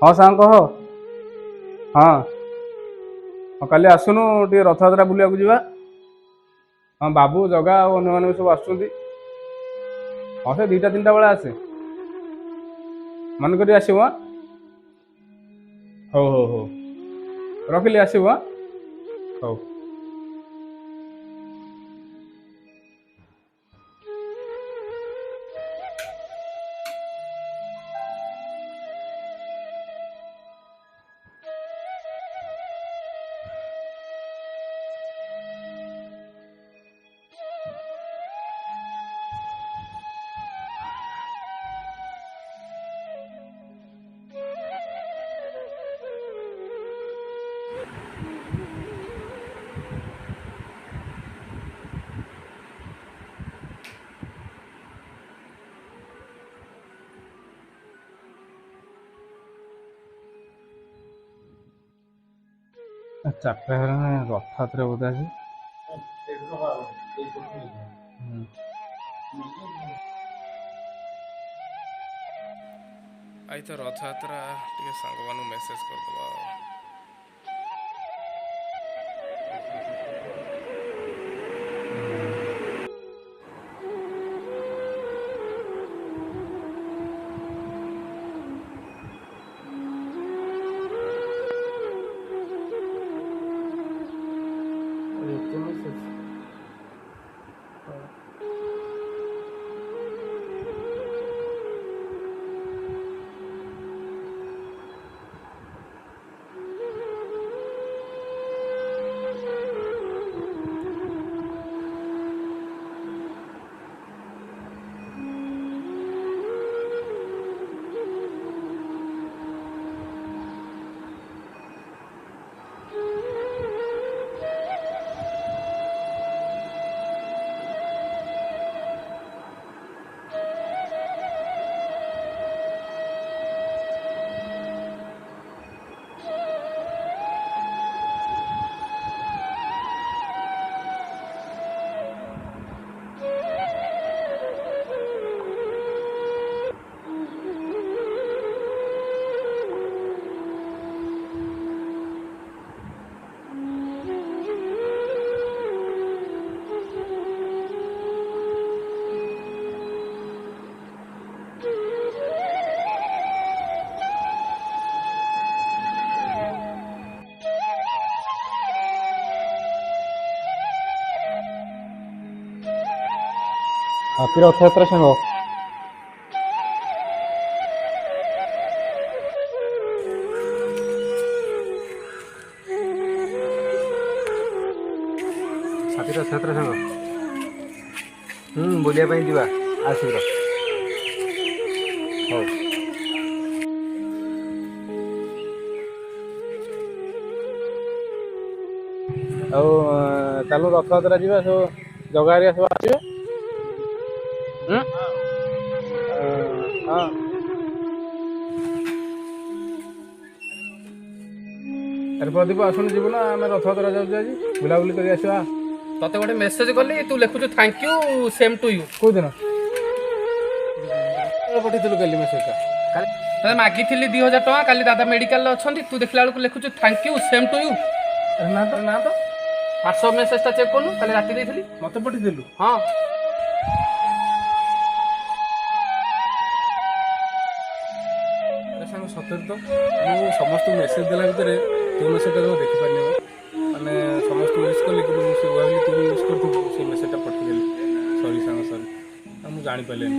हाँ सांग कह। हाँ हाँ काली आसुनु टे रथयात्रा बुलिया जावा। हाँ बाबू जगा और अन्य मैंने सब आसुँच। हाँ से 2टा 3टा बेला आसे मन कर आसो। हाँ हो हो रखिली आसो। हाँ हो। चार्टा रथयात्रा बोधे आज। आई तो रथयात्रा टे सांग मान मेसेज करदे। ହାପି ରଥଯାତ୍ରା ସାଙ୍ଗ। ହାପି ରଥଯାତ୍ରା ସାଙ୍ଗ। ବୁଲିବା ପାଇଁ ଯିବା ଶୀଘ୍ର। ହଉ ଆଉ ଚାଲୁ ରଥଯାତ୍ରା ଯିବା। ସବୁ ଜଗା ହେରିକା ସବୁ ଆସିବେ। ହଁ ଆରେ ପ୍ରଦୀପ ଆସୁନୁ ଯିବୁ ନା ଆମେ ରଥଯାତ୍ରା ଯାଉଛୁ ଆଜି ବୁଲାବୁଲି କରି ଆସିବା। तते गोटे मेसेज कली तू लिखुଛୁ thank you same to you. କୋଉଦିନ ପଠେଇଥିଲୁ କାଲି ମେସେଜଟା? तते मागिथिली 2000 टका काली दादा मेडिकल अछंती तू देखला बेलକୁ लिखुଛୁ thank you same to you. ନା ତ व्हाट्सएप मेसेजटा चेक करनु काली राति देइथिली। ମତେ ପଠେଇଥିଲୁ? हां ଆରେ ସାଙ୍ଗ ସତରେ ତ ମୁଁ ସମସ୍ତଙ୍କୁ ମେସେଜ ଦେଲା ଭିତରେ ତୋ ମେସେଜଟା ମୁଁ ଦେଖିପାରିନି। ମାନେ ସମସ୍ତଙ୍କୁ ୟୁଜ୍ କଲି କିନ୍ତୁ ମୁଁ ସେ ଭାବିଲି ତୁ ୟୁଜ୍ କରିଥିବୁ ସେ ମେସେଜଟା ପଠେଇଦେଲି। ସରି ସାଙ୍ଗ ସରି ମୁଁ ଜାଣିପାରିଲିନି।